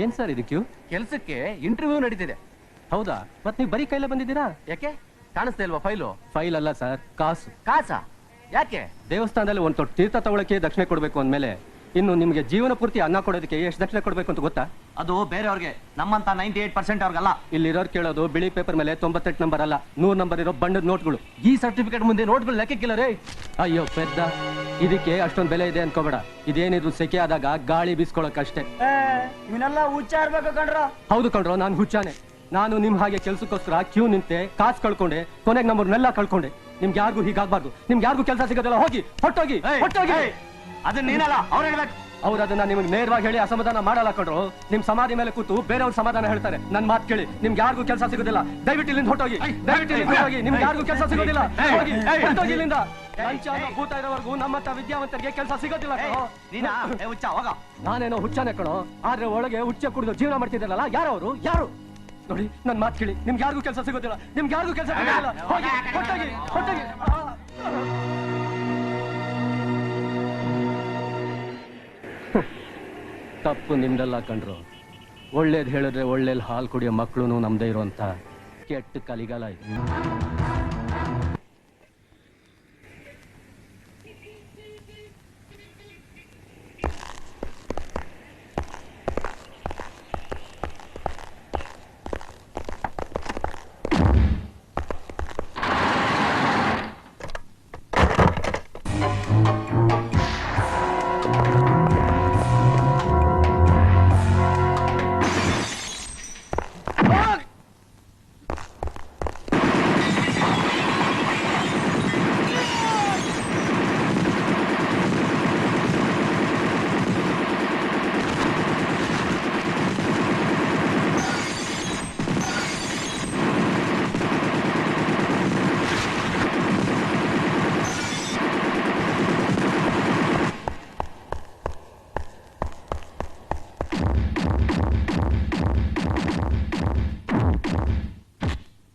ಏನ್ ಸರ್ ಇದು ಕ್ಯೂ? ಕೆಲ್ಸಕ್ಕೆ ಇಂಟರ್ವ್ಯೂ ನಡೀತಿದೆ. ಹೌದಾ? ಮತ್ ನೀವು ಬರೀ ಕೈಲೇ ಬಂದಿದ್ದೀರಾ? ಯಾಕೆ ಕಾಣಿಸ್ತಾ ಇಲ್ವಾ ಫೈಲು? ಫೈಲ್ ಅಲ್ಲ ಸರ್, ಕಾಸು. ಕಾಸಾ? ಯಾಕೆ? ದೇವಸ್ಥಾನದಲ್ಲಿ ಒಂದು ತೊಟ್ಟು ತೀರ್ಥ ತಗೊಳಕ್ಕೆ ದಕ್ಷಿಣೆ ಕೊಡ್ಬೇಕು ಅಂದ್ಮೇಲೆ ಇನ್ನು ನಿಮ್ಗೆ ಜೀವನ ಪೂರ್ತಿ ಅನ್ನ ಕೊಡೋದಕ್ಕೆ ಎಷ್ಟು ದಕ್ಷಿಣೆ ಕೊಡ್ಬೇಕು ಅಂತ ಗೊತ್ತಾ? ಅದು ಬೇರೆಯವ್ರಿಗೆ, ನಮ್ಮಂತ 98% ಅವ್ರಿಗಲ್ಲ. ಇಲ್ಲಿರೋರು ಕೇಳೋದು ಬಿಳಿ ಪೇಪರ್ ಮೇಲೆ 98 ನಂಬರ್ ಅಲ್ಲ, 100 ನಂಬರ್ ಇರೋ ಬಣ್ಣದ ನೋಟ್ಗಳು. ಈ ಸರ್ಟಿಫಿಕೇಟ್ ಮುಂದೆ ನೋಟ್ಗಳು ಲೆಕ್ಕಕ್ಕಿಲ್ಲ ರೇ. ಅಯ್ಯೋ ಪೆದ್ದ, ಇದಕ್ಕೆ ಅಷ್ಟೊಂದು ಬೆಲೆ ಇದೆ ಅನ್ಕೋಬೇಡ. ಇದೇನಿದ್ರು ಸೆಕೆ ಆದಾಗ ಗಾಳಿ ಬೀಸ್ಕೊಳಕ್ಕಷ್ಟೇ. ಇವನೆಲ್ಲ ಹುಚ್ಚ ಇರ್ಬೇಕು ಕಣ್ರ. ಹೌದು ಕಣ್ರೋ, ನಾನು ಹುಚ್ಚಾನೆ. ನಾನು ನಿಮ್ ಹಾಗೆ ಕೆಲ್ಸಕ್ಕೋಸ್ಕರ ಕ್ಯೂ ನಿಂತೆ, ಕಾಸು ಕಳ್ಕೊಂಡೆ, ಕೊನೆಗೆ ನಮ್ಮನ್ನೆಲ್ಲ ಕಳ್ಕೊಂಡೆ. ನಿಮ್ಗೆ ಯಾರಿಗೂ ಹೀಗಾಗ್ಬಾರ್ದು. ನಿಮ್ಗೆ ಯಾರಿಗೂ ಕೆಲಸ ಸಿಗೋದಿಲ್ಲ. ಹೋಗಿ, ಹೊಟ್ಟೋಗಿ, ಹೊಟ್ಟೋಗಿ. ಅದನ್ನ ನೀನಲ್ಲ, ಅವ್ರು ಹೇಳ್ಬೇಕು. ಅವ್ರು ಅದನ್ನ ನಿಮ್ಗೆ ನೇರವಾಗಿ ಹೇಳಿ ಅಸಮಾಧಾನ ಮಾಡಲ್ಲ ಕಣ್ರು. ನಿಮ್ ಸಮಾಧಿ ಮೇಲೆ ಕೂತು ಬೇರೆಯವ್ರ ಸಮಾಧಾನ ಹೇಳ್ತಾರೆ. ನನ್ ಮಾತು ಕೇಳಿ, ನಿಮ್ಗೆ ಯಾರಿಗೂ ಕೆಲಸ ಸಿಗೋದಿಲ್ಲ. ದಯವಿಟ್ಟು ಇಲ್ಲಿಂದ ಹೊಟ್ಟೋಗಿ, ದಯವಿಟ್ಟು ಇಲ್ಲಿಂದ ಹೊಟ್ಟೋಗಿ. ನಿಮ್ಗೆ ಯಾರಿಗೂ ಕೆಲಸ ಸಿಗೋದಿಲ್ಲ. ಹೋಗಿ, ಹೊಟ್ಟೋಗಿ ಇಲ್ಲಿಂದ. ಲಂಚ ಅನ್ನೋ ಭೂತ ಇರೋವರೆಗೂ ನಮ್ಮಂತ ವಿದ್ಯಾವಂತರಿಗೆ ಕೆಲಸ ಸಿಗೋದಿಲ್ಲ ಕಣೋ. ಹುಚ್ಚ ಹೋಗ. ನಾನೇನೋ ಹುಚ್ಚಾನೆ ಕಣೋ, ಆದ್ರೆ ಒಳಗೆ ಹುಚ್ಚ ಕುಡಿದು ಜೀವನ ಮಾಡ್ತಿದ್ರಲ್ಲ ಯಾರವರು? ಯಾರು? ನೋಡಿ, ನನ್ ಮಾತು ಕೇಳಿ, ನಿಮ್ಗೆ ಯಾರಿಗೂ ಕೆಲಸ ಸಿಗೋದಿಲ್ಲ. ನಿಮ್ಗೆ ಯಾರಿಗೂ ಕೆಲಸ ಸಿಗೋದಿಲ್ಲ. ಹೋಗಿ, ಹೊಟ್ಟೋಗಿ, ಹೊಟ್ಟೋಗಿ. ತಪ್ಪು ನಿಮ್ದೆಲ್ಲ ಕಂಡ್ರು. ಒಳ್ಳೇದ್ ಹೇಳಿದ್ರೆ ಒಳ್ಳೇಲಿ ಹಾಲು ಕುಡಿಯೋ ಮಕ್ಕಳು ನಮ್ದೇ ಇರುವಂತ ಕೆಟ್ಟ ಕಲಿಗಾಲ ಇದು.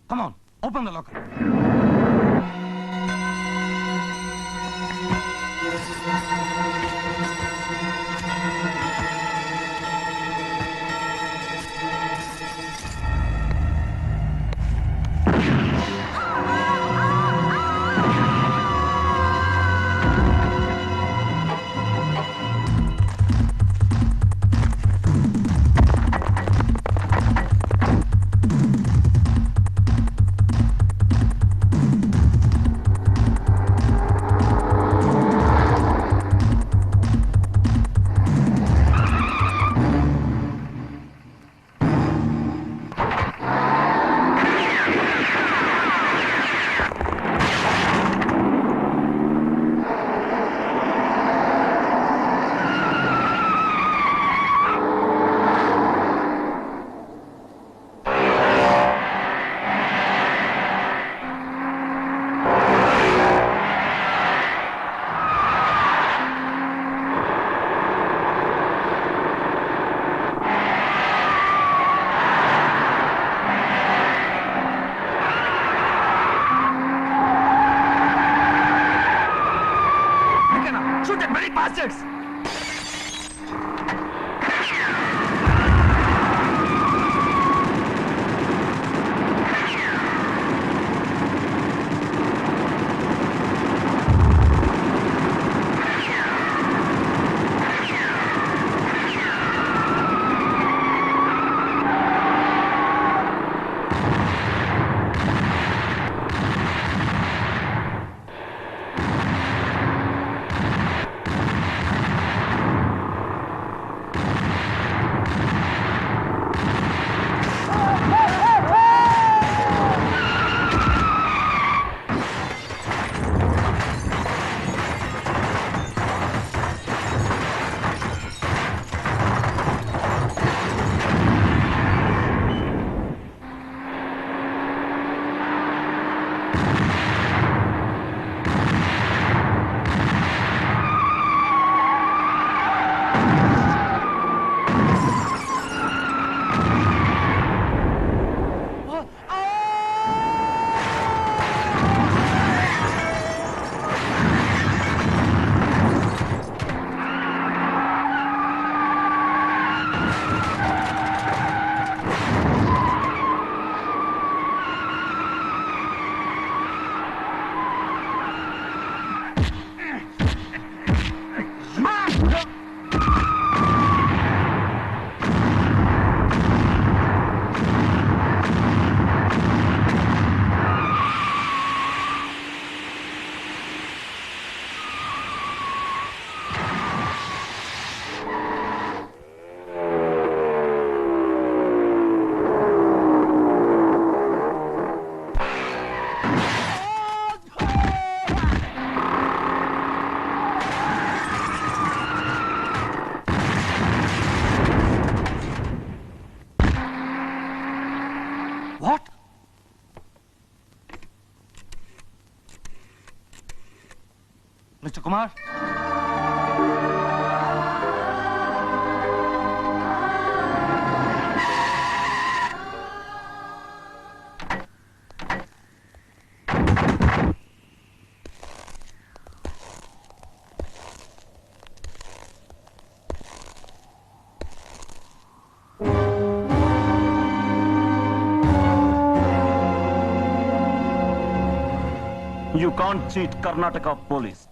Come on, open the locker. Mister Kumar, You can't cheat Karnataka police.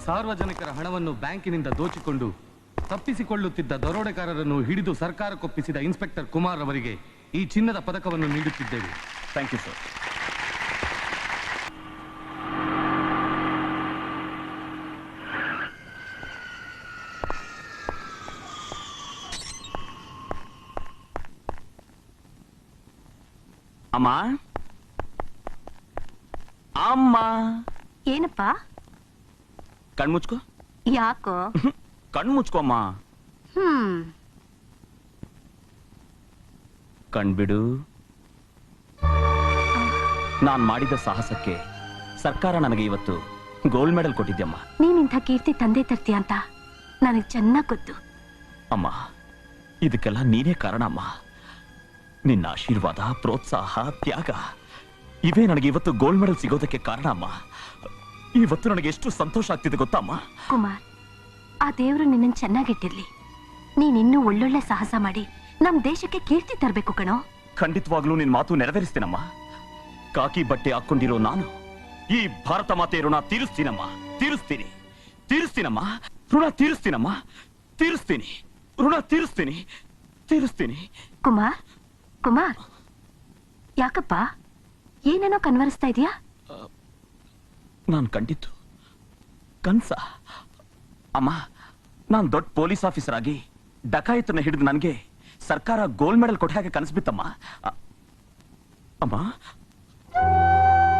ಸಾರ್ವಜನಿಕರ ಹಣವನ್ನು ಬ್ಯಾಂಕಿನಿಂದ ದೋಚಿಕೊಂಡು ತಪ್ಪಿಸಿಕೊಳ್ಳುತ್ತಿದ್ದ ದರೋಡೆಗಾರರನ್ನು ಹಿಡಿದು ಸರ್ಕಾರಕ್ಕೊಪ್ಪಿಸಿದ ಇನ್ಸ್ಪೆಕ್ಟರ್ ಕುಮಾರ್ ಅವರಿಗೆ ಈ ಚಿನ್ನದ ಪದಕವನ್ನು ನೀಡುತ್ತಿದ್ದೇವೆ. Thank you sir. ಅಮ್ಮ ಅಮ್ಮ, ಏನಪ್ಪ? ಕಣ್ಮುಚ್ಕೋ. ಯಾಕೋ? ಕಣ್ಮುಚ್ಕೋ ಅಮ್ಮ. ಕಣ್ಬಿಡು. ನಾನ್ ಮಾಡಿದ ಸಾಹಸಕ್ಕೆ ಸರ್ಕಾರ ನನಗೆ ಇವತ್ತು ಗೋಲ್ಡ್ ಮೆಡಲ್ ಕೊಟ್ಟಿದ್ಯಮ್ಮ. ನೀನಿಂಥ ಕೀರ್ತಿ ತಂದೆ ತರ್ತೀಯ ಅಂತ ನನಗೆ ಚೆನ್ನಾಗ್ ಗೊತ್ತು. ಅಮ್ಮ, ಇದಕ್ಕೆಲ್ಲ ನೀನೇ ಕಾರಣ ಅಮ್ಮ. ನಿನ್ನ ಆಶೀರ್ವಾದ, ಪ್ರೋತ್ಸಾಹ, ತ್ಯಾಗ ಇವೇ ನನಗೆ ಇವತ್ತು ಗೋಲ್ಡ್ ಮೆಡಲ್ ಸಿಗೋದಕ್ಕೆ ಕಾರಣ ಅಮ್ಮ. ಇವತ್ತು ನನಗೆ ಎಷ್ಟು ಸಂತೋಷ ಆಗ್ತಿದೆ ಗೊತ್ತಾ ಅಮ್ಮ. ಕುಮಾರ್, ಆ ದೇವರು ನಿನ್ನನ್ನು ಚೆನ್ನಾಗಿಟ್ಟಿರ್ಲಿ. ನೀನಿನ್ನೂ ಒಳ್ಳೊಳ್ಳೆ ಸಾಹಸ ಮಾಡಿ ನಮ್ ದೇಶಕ್ಕೆ ಕೀರ್ತಿ ತರಬೇಕು ಕಣೋ. ಖಂಡಿತವಾಗ್ಲೂ ನಿನ್ ಮಾತು ನೆರವೇರಿಸ್ತೀನಮ್ಮ. ಕಾಕಿ ಬಟ್ಟೆ ಹಾಕೊಂಡಿರೋ ನಾನು ಈ ಭಾರತ ಮಾತೆ ಋಣ ತೀರಿಸ್ತೀನಮ್ಮ. ತೀರಿಸ್ತೀನಮ್ಮ. ಋಣ ತೀರಿಸ್ತೀನಮ್ಮ. ಋಣ ತೀರಿಸ್ತೀನಿ. ಕುಮಾರ್, ಯಾಕಪ್ಪ ಏನೇನೋ ಕನ್ವರಿಸ್ತಾ ಇದೀಯಾ? ನಾನ್ ಕಂಡಿದ್ದು ಕನ್ಸ ಅಮ್ಮ. ನಾನ್ ದೊಡ್ಡ ಪೊಲೀಸ್ ಆಫೀಸರ್ ಆಗಿ ಡಕಾಯಿತನ ಹಿಡಿದು ನನಗೆ ಸರ್ಕಾರ ಗೋಲ್ಡ್ ಮೆಡಲ್ ಕೊಟ್ಟ ಹಾಗೆ ಕನಸ್ಬಿತ್ತಮ್ಮ. ಅಮ್ಮ,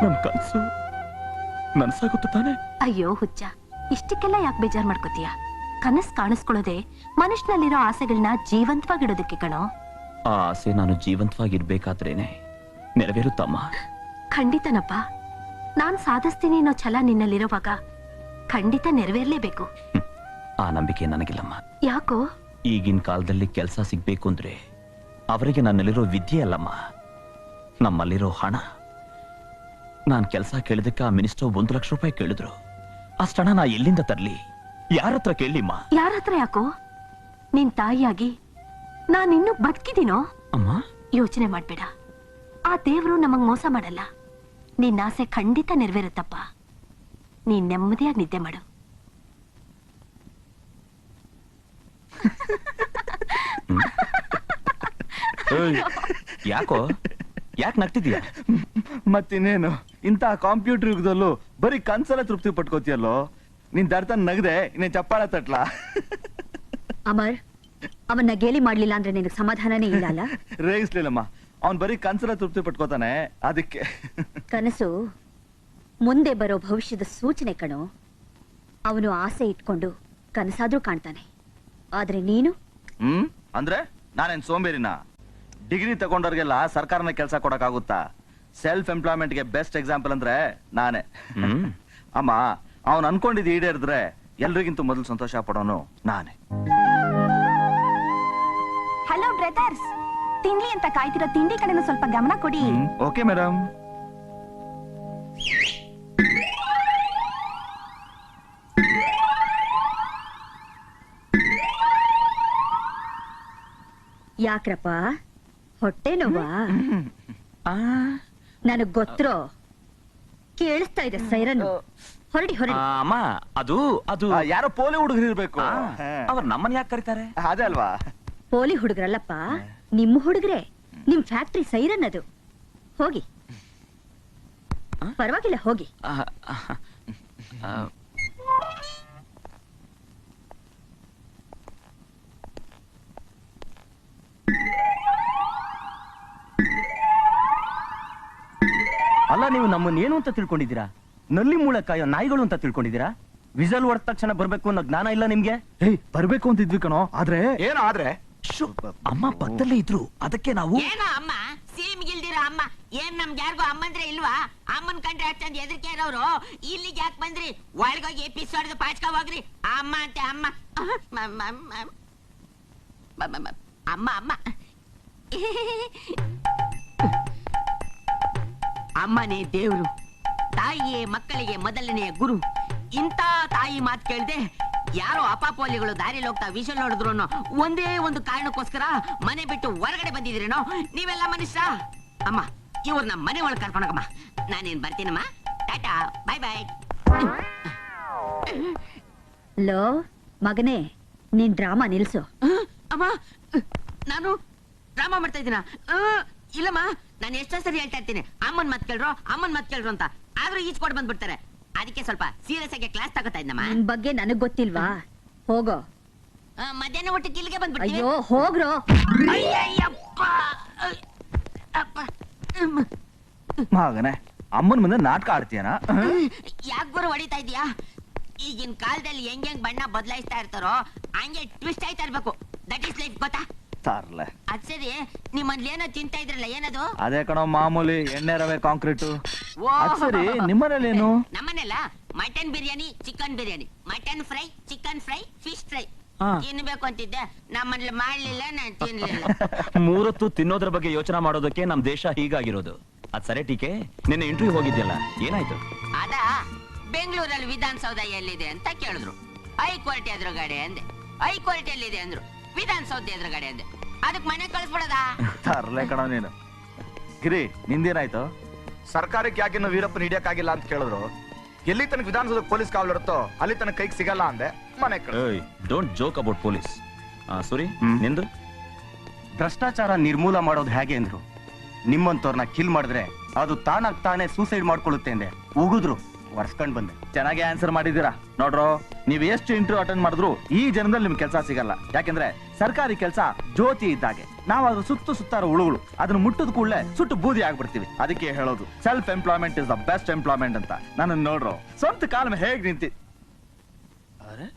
ನನ್ ಕನ್ಸು ನನ್ಸಾಗುತ್ತ ತಾನೆ? ಅಯ್ಯೋ ಹುಚ್ಚ, ಇಷ್ಟಕ್ಕೆಲ್ಲ ಯಾಕೆ ಬೇಜಾರ್ ಮಾಡ್ಕೋತೀಯ? ಕನಸ್ ಕಾಣಿಸ್ಕೊಳ್ಳೋದೆ ಮನುಷ್ಯನಲ್ಲಿರೋ ಆಸೆಗಳನ್ನ ಜೀವಂತವಾಗಿಡೋದಕ್ಕೆ ಕಣೋ. ಆ ಆಸೆ ನಾನು ಜೀವಂತವಾಗಿರ್ಬೇಕಾದ್ರೇನೆ ನೆರವೇರುತ್ತಮ್ಮ. ಖಂಡಿತನಪ್ಪ. ನಾನ್ ಸಾಧಿಸ್ತೀನಿ ಅನ್ನೋ ಛಲ ನಿನ್ನಲ್ಲಿರುವಾಗ ಖಂಡಿತ ನೆರವೇರ್ಲೇಬೇಕು. ಆ ನಂಬಿಕೆ ನನಗಿಲ್ಲಮ್ಮ. ಯಾಕೋ? ಈಗಿನ ಕಾಲದಲ್ಲಿ ಕೆಲಸ ಸಿಗ್ಬೇಕು ಅಂದ್ರೆ ಅವರಿಗೆ ನನ್ನಲ್ಲಿರೋ ವಿದ್ಯೆ ಅಲ್ಲಮ್ಮ, ನಮ್ಮಲ್ಲಿರೋ ಹಣ. ನಾನ್ ಕೆಲಸ ಕೇಳಿದಕ್ಕೆ ಆ ಮಿನಿಸ್ಟರ್ 1 ಲಕ್ಷ ರೂಪಾಯಿ ಕೇಳಿದ್ರು. ಅಷ್ಟಣ ನಾ ಎಲ್ಲಿಂದ ತರ್ಲಿ? ಯಾರತ್ರ ಕೇಳಿಮ್ಮ? ಯಾರ ಹತ್ರ ಯಾಕೋ? ನಿನ್ ತಾಯಿಯಾಗಿ ನಾನಿನ್ನೂ ಬದುಕಿದ್ದೀನೋ? ಅಮ್ಮ, ಯೋಚನೆ ಮಾಡ್ಬೇಡ. ಆ ದೇವ್ರು ನಮಗ್ ಮೋಸ ಮಾಡಲ್ಲ. ನಿನ್ನ ಆಸೆ ಖಂಡಿತ ನೆರವೇರುತ್ತಪ್ಪ. ನೀನ್ ನೆಮ್ಮದಿಯಾಗಿ ನಿದ್ದೆ ಮಾಡು. ಯಾಕೋ ಯಾಕೆ ನಗ್ತಿದ್ಯಾ? ಮತ್ತಿನ್ನೇನು, ಇಂತಹ ಕಾಂಪ್ಯೂಟರ್ ಯುಗದಲ್ಲೂ ಬರೀ ಕನ್ಸಲ್ಲ ತೃಪ್ತಿ ಪಟ್ಕೋತಿಯಲ್ಲೋ. ನಿನ್ ದರ್ತ ನಗದೆ ಇನ್ನೇನ್ ಚಪ್ಪಾಳೆ ತಟ್ಲಾ? ಅಮರ್, ಅವನ್ನ ಗೇಲಿ ಮಾಡ್ಲಿಲ್ಲ ಅಂದ್ರೆ ನಿನಗೆ ಸಮಾಧಾನನೇ ಇಲ್ಲ ಅಲ್ಲ? ರೇಗಿಸ್ಲಿಲ್ಲಮ್ಮ, ಅವ್ನ್ ಬರೀ ಕನ್ಸಲ್ಲ ತೃಪ್ತಿ ಪಟ್ಕೋತಾನೆ, ಅದಕ್ಕೆ. ಕನಸು ಮುಂದೆ ಬರೋ ಭವಿಷ್ಯದ ಸೂಚನೆ ಕಣೋ. ಅವನು ಆಸೆ ಇಟ್ಕೊಂಡು ಕನಸಾದ್ರೂ ಕಾಣ್ತಾನೆ. ಆದ್ರೆ ನೀನು ಅಂದ್ರೆ ನಾನೇನ್ ಸೋಂಬೇರಿನ? ಡಿಗ್ರಿ ತಗೊಂಡವ್ರಿಗೆಲ್ಲ ಸರ್ಕಾರನ ಕೆಲಸ ಕೊಡಕ್ಕಾಗುತ್ತಾ? ಸೆಲ್ಫ್ ಎಂಪ್ಲಾಯ್ಮೆಂಟ್ಗೆ ಬೆಸ್ಟ್ ಎಕ್ಸಾಂಪಲ್ ಅಂದ್ರೆ ನಾನೇ. ಅಮ್ಮ, ಅವನ್ ಅನ್ಕೊಂಡಿದ್ದು ಈಡೇರಿದ್ರೆ ಎಲ್ರಿಗಿಂತ ಮೊದಲು ಸಂತೋಷ ಪಡೋನು ನಾನೇ. ಹಲೋ ಬ್ರದರ್ಸ್, ತಿಂಡಿ ಅಂತ ಕಾಯ್ತಿರೋ ತಿಂಡಿ ಕಡೆನೂ ಸ್ವಲ್ಪ ಗಮನ ಕೊಡಿ. Okay madam. ಯಾಕ್ರಪ್ಪ, ಹೊಟ್ಟೆ ನೋವಾ? ನನಗ್ ಗೊತ್ತರೋ, ಕೇಳಿಸ್ತಾ ಇದೆ ಸೈರನ್. ಹೊರಡಿ ಹೊರಡಿ. ಅಮ್ಮ, ಅದು ಅದು ಯಾರೋ ಪೋಲಿ ಹುಡುಗರು ಇರ್ಬೇಕು. ಅವ್ರು ನಮ್ಮನ್ನ ಯಾಕೆ ಕರೀತಾರೆ? ಅದೇ ಅಲ್ವಾ? ಪೋಲಿ ಹುಡುಗ್ರಲ್ಲಪ್ಪ, ನಿಮ್ಮ ಹುಡುಗ್ರೆ. ನಿಮ್ ಫ್ಯಾಕ್ಟ್ರಿ ಸೈರನ್ ಅದು. ಹೋಗಿ, ಪರವಾಗಿಲ್ಲ ಹೋಗಿ. ಅಲ್ಲ, ನೀವು ನಮ್ಮನ್ನೇನು ಅಂತ ತಿಳ್ಕೊಂಡಿದ್ದೀರಾ? ನಲ್ಲಿ ಮೂಲಕಾಯೋ ನಾಯಿಗಳು ಅಂತ ತಿಳ್ಕೊಂಡಿದ್ದೀರಾ? ವಿಸಲ್ ಹೊಡೆದ ತಕ್ಷಣ ಬರ್ಬೇಕು ಅನ್ನೋ ಜ್ಞಾನ ಇಲ್ಲ ನಿಮ್ಗೆ? ಬರ್ಬೇಕು ಅಂತಿದ್ವಿ ಕಣೋ, ಆದ್ರೆ ಏನು ಆದ್ರೆ? ಅಮ್ಮ ಪಕ್ಕದಲ್ಲೇ ಇದ್ರು, ಅದಕ್ಕೆ ನಾವು. ಏನೋ ಅಮ್ಮ ಸೀಮ್ ಗಿಲ್ದಿರೋ ಅಮ್ಮ. ಏನ್ ನಮ್ಗೆ ಯಾರಿಗೂ ಅಮ್ಮಂದ್ರೆ ಇಲ್ವಾ? ಅಮ್ಮನ್ ಕಂಡ್ರೆ ಅಷ್ಟೊಂದು ಹೆದರಿಕೆ ಇರೋರು ಇಲ್ಲಿಗೆ ಯಾಕೆ ಬಂದ್ರಿ? ಒಳಗೋಗಿ ಎಪಿಸೋಡ್ ಪಾಚ್ಕ ಹೋಗ್ರಿ. ಅಮ್ಮ ಅಂತೆ ಅಮ್ಮ. ಅಮ್ಮ ಅಮ್ಮ ಅಮ್ಮನೇ ದೇವ್ರು, ತಾಯಿಯೇ ಮಕ್ಕಳಿಗೆ ಮೊದಲನೆಯ ಗುರು. ಇಂಥ ತಾಯಿ ಮಾತು ಕೇಳ್ದೆ ಯಾರೋ ಅಪಾಪೋಲಿಗಳು ದಾರಿಯಲ್ಲಿ ಹೋಗ್ತಾ ವಿಷಲ್ ನೋಡಿದ್ರು ಅನ್ನೋ ಒಂದೇ ಒಂದು ಕಾರಣಕ್ಕೋಸ್ಕರ ಮನೆ ಬಿಟ್ಟು ಹೊರಗಡೆ ಬಂದಿದ್ದೀರೇನೋ ನೀವೆಲ್ಲ ಮನುಷ್ಯ. ಅಮ್ಮ, ಇವ್ರನ್ನ ಮನೆ ಒಳಗೆ ಕರ್ಕೊಂಡೋಗಮ್ಮ. ನಾನೇನ್ ಬರ್ತೀನಮ್ಮ. ಟಾಟಾ, ಬಾಯ್ ಬಾಯ್. ಲೋ ಮಗನೇ, ನೀನ್ ಡ್ರಾಮಾ ನಿಲ್ಸು. ಅಮ್ಮ, ನಾನು ಡ್ರಾಮಾ ಮಾಡ್ತಾ ಇದ್ದೀನ? ಇಲ್ಲಮ್ಮ, ನಾನು ಎಷ್ಟೋ ಸರಿ ಹೇಳ್ತಾ ಇರ್ತೀನಿ ಅಮ್ಮನ್ ಮತ್ ಕೇಳ್ರು, ಅಮ್ಮನ್ ಮತ್ ಕೇಳ್ರು ಅಂತ. ಆದ್ರೂ ಈಚ್ಕೊಡ್ ಬಂದ್ಬಿಡ್ತಾರೆ. ಅದಕ್ಕೆ ಸ್ವಲ್ಪ ಸೀರಿಯಸ್ ಆಗಿ ಕ್ಲಾಸ್ ತಗೋತಾ ಇದ್ದಮ್ಮ. ನಿನ್ ಬಗ್ಗೆ ನನಗ್ ಗೊತ್ತಿಲ್ವಾ? ಹೋಗೋ. ಮಧ್ಯಾಹ್ನ ಒಟ್ಟಿಗೆ ಇಲ್ಲಿಗೆ ಬಂದ್ಬಿಡ್ತೀವಿ. ಅಯ್ಯೋ ಹೋಗ್ರೋ. ಅಯ್ಯಯ್ಯಪ್ಪ. ಅಪ್ಪ. ಮಗನೇ, ಅಮ್ಮನ ಮುಂದೆ ನಾಟಕ ಆಡ್ತೀಯನ? ಯಾಕೆ ಗುರು ಹೊಡಿತಾ ಇದೀಯಾ? ಈಗಿನ ಕಾಲದಲ್ಲಿ ಹೆಂಗ್ ಬಣ್ಣ ಬದಲಾಯಿಸ್ತಾ ಇರ್ತಾರೋ ಹಂಗೆ ಟ್ವಿಸ್ಟ್ ಆಯ್ತಾ ಇರ್ಬೇಕು. ದಟ್ ಈಸ್ ಲೈಫ್, ಗೊತ್ತಾ? ತಾರ್ಲೆ. ಅದ್ ಸರಿ, ನಿಮ್ಮಲ್ಲಿ ಏನೋ ತಿಂತಾ ಇದ್ರಲ್ಲ, ಏನದು? ಅದೇ ಕಣೋ ಮಾಮೂಲಿ ಎಣ್ಣೆ ರವೆ ಕಾಂಕ್ರೀಟು. ಓ, ಸರಿ, ನಿಮ್ಮನೇಲಿ ಏನು? ನಮ್ಮನೆಲ್ಲ mutton biryani, chicken biryani, mutton fry, chicken fry, fish fry ತಿನ್ಬೇಕು ಅಂತಿದ್ದೆ. ನಮ್ಮಲ್ಲಿ ಮಾಡ್ಲಿಲ್ಲ, ನಾನು ತಿನ್ಲಿಲ್ಲ. ಮೂರೊತ್ತು ತಿನ್ನೋದ್ರ ಬಗ್ಗೆ ಯೋಚನೆ ಮಾಡೋದಕ್ಕೆ ನಮ್ ದೇಶ ಹೀಗಾಗಿರೋದು. ಅದ್ ಸರಿ ಟೀಕೆ, ನಿನ್ನೆ ಇಂಟರ್ವ್ಯೂ ಹೋಗಿದ್ಯಲ್ಲ, ಏನಾಯ್ತು? ಅದ ಬೆಂಗಳೂರಲ್ಲಿ ವಿಧಾನಸೌಧ ಎಲ್ಲಿದೆ ಅಂತ ಕೇಳಿದ್ರು. ಹೈಕೋರ್ಟ್ ಎದುರುಗಡೆ ಅಂದೆ. ಹೈಕೋರ್ಟ್ ಎಲ್ಲಿದೆ ಅಂದ್ರು. ವಿಧಾನಸೌಧ ಎದುರುಗಡೆ ಅಂದೆ. ಅದಕ್ಕೆ ಮನೆ ಕಳಿಸ್ಬಿಡದ? ತರ್ಲೆ ಕಣೋ ನೀನು. ಗಿರಿ, ನಿಂದೇನಾಯ್ತು? ಸರ್ಕಾರಕ್ಕೆ ಯಾಕೆ ಇನ್ನು ವೀರಪ್ಪನ ಹಿಡಿಯಕ್ಕಾಗಿಲ್ಲ ಅಂತ ಕೇಳಿದ್ರು. ಎಲ್ಲಿ ತನಕ ವಿಧಾನಸೌಧ ಪೊಲೀಸ್ ಕಾವಲಿರುತ್ತೋ ಅಲ್ಲಿ ತನಕ ಕೈಗೆ ಸಿಗಲ್ಲ ಅಂದೆ. ಮನೆ ಡೋಂಟ್ ಜೋಕ್ ಅಬೌಟ್ ಪೊಲೀಸ್. ಸರಿ, ನಿಂದು? ಭ್ರಷ್ಟಾಚಾರ ನಿರ್ಮೂಲ ಮಾಡೋದು ಹೇಗೆ ಅಂದ್ರು. ನಿಮ್ಮಂತವ್ರನ್ನ ಕಿಲ್ ಮಾಡಿದ್ರೆ ಅದು ತಾನಾಗ್ ತಾನೇ ಸೂಸೈಡ್ ಮಾಡ್ಕೊಳ್ಳುತ್ತೆ ಅಂದೆ. ಉಗಿದ್ರು, ವರ್ಸ್ಕೊಂಡ್ ಬಂದೆ. ಚೆನ್ನಾಗಿ ಆನ್ಸರ್ ಮಾಡಿದ್ದೀರಾ. ನೋಡ್ರೋ, ನೀವ್ ಎಷ್ಟು ಇಂಟರ್ವ್ಯೂ ಅಟೆಂಡ್ ಮಾಡಿದ್ರು ಈ ಜನದಲ್ಲಿ ನಿಮ್ಗೆ ಕೆಲಸ ಸಿಗಲ್ಲ. ಯಾಕೆಂದ್ರೆ ಸರ್ಕಾರಿ ಕೆಲಸ ಜ್ಯೋತಿ ಇದ್ದಾಗೆ. ನಾವು ಅದ್ರ ಸುತ್ತಾರೋ ಹುಳುಗಳು, ಅದನ್ನ ಮುಟ್ಟದ ಕೂಡಲೇ ಸುಟ್ಟು ಬೂದಿ ಆಗ್ಬಿಡ್ತೀವಿ. ಅದಕ್ಕೆ ಹೇಳೋದು self employment is the best employment ಅಂತ. ನನ್ನ ನೋಡ್ರೋ, ಸ್ವಂತ ಕಾಲ ಮೇಲೆ ಹೇಗ್ ನಿಂತಿ. ಅರೆ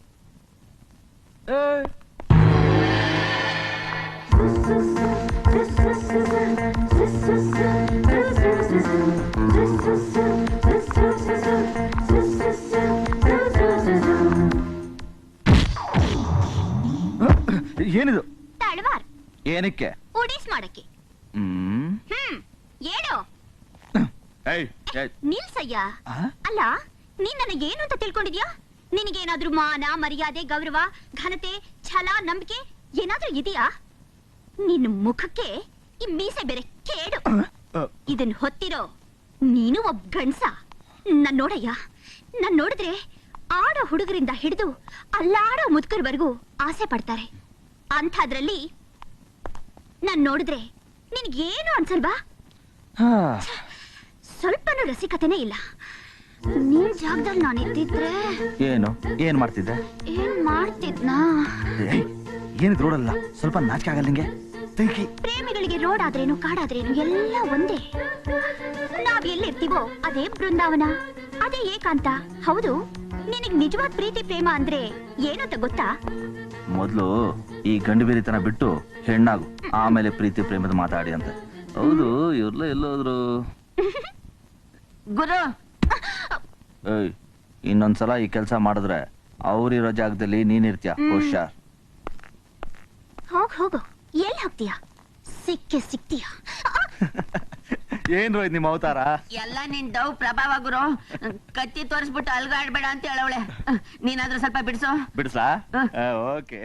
ಏನಿದು? ತಳವಾರ್. ಏನಕ್ಕೆ? ಉಡೀಸ್ ಮಾಡಕ್ಕೆ. ಹೇಳು. ನಿಲ್ಸಯ್ಯ. ಅಲ್ಲ, ನೀನ್ ನನಗೇನು ಅಂತ ತಿಳ್ಕೊಂಡಿದ್ಯಾ? ನಿನಗೇನಾದ್ರೂ ಮಾನ ಮರ್ಯಾದೆ ಗೌರವ ಘನತೆ ಛಲ ನಂಬಿಕೆ ಏನಾದ್ರೂ ಇದೆಯಾ? ನಿನ್ನ ಮುಖಕ್ಕೆ ಈ ಮೀಸೆ ಬೇರೆ ಕೇಡು. ಇದನ್ ಹೊತ್ತಿರೋ ನೀನು ಒಬ್ಬ ಗಂಡ್ಸ. ನಾನ್ ನೋಡಯ್ಯ, ನಾನ್ ನೋಡಿದ್ರೆ ಆಡೋ ಹುಡುಗರಿಂದ ಹಿಡಿದು ಅಲ್ಲಾಡೋ ಮುದುಕರ್ವರೆಗೂ ಆಸೆ ಪಡ್ತಾರೆ. ಅಂಥದ್ರಲ್ಲಿ ನಾನ್ ನೋಡಿದ್ರೆ ನಿನ್ಗೇನು ಅನ್ಸಲ್ವಾ? ಸ್ವಲ್ಪನೂ ರಸಿಕತೆನೇ ಇಲ್ಲ. ನಿನ್ ಜಾಗದಲ್ಲಿ ನಾನು ಇದ್ದಿದ್ರೆ ಏನ್ ಮಾಡ್ತಿದ್ದೆ? ಏನ್ ಮಾಡ್ತಿದ್ನಾ? ಏನಿದ್ ರೋಡಲ್ಲ, ಸ್ವಲ್ಪ ನಾಚಿಕೆ ಆಗಲ್ಲ ನಿಂಗೆ? ಪ್ರೇಮಿಗಳಿಗೆ ರೋಡ್ ಆದ್ರೇನು ಕಾಡಾದ್ರೇನು ಎಲ್ಲ ಒಂದೇ. ನಾವ್ ಎಲ್ಲಿರ್ತೀವೋ ಅದೇ ಬೃಂದಾವನ, ಅದೇ ಏಕಾಂತ. ಹೌದು, ನಿನಗ್ ನಿಜವಾದ ಪ್ರೀತಿ ಪ್ರೇಮ ಅಂದ್ರೆ ಏನಂತ ಗೊತ್ತಾ? ಮೊದ್ಲು ಈ ಗಂಡು ಬೇರಿತನ ಬಿಟ್ಟು ಹೆಣ್ಣಾಗು, ಆಮೇಲೆ ಪ್ರೀತಿ ಪ್ರೇಮದ ಮಾತಾಡಿ ಅಂತ. ಹೌದು, ಇವ್ರಲ್ಲ ಎಲ್ಲೋದ್ರು? ಗುರು, ಏಯ್, ಇನ್ನೊಂದ್ಸಲ ಈ ಕೆಲಸ ಮಾಡಿದ್ರೆ ಅವ್ರಿರೋ ಜಾಗದಲ್ಲಿ ನೀನಿರ್ತೀಯ, ಹುಷಾರ್. ಹೋಗು, ಎಲ್ಲಿ ಹೋಗ್ತೀಯಾ? ಸಿಗ್ತೀಯ. ಏನ್ ರೋಹಿತ್ ನಿಮ್ಮ ಅವತಾರ? ಎಲ್ಲ ನಿನ್ ಡವ್ ಪ್ರಭಾವ ಗುರು. ಕತ್ತಿ ತೋರಿಸ್ಬಿಟ್ಟು ಅಲ್ಗಾಡ್ಬೇಡ ಅಂತ ಹೇಳವಳೆ. ನೀನಾದ್ರೂ ಸ್ವಲ್ಪ ಬಿಡಿಸೋ. ಬಿಡಿಸ್ಲಾ? ಓಕೆ.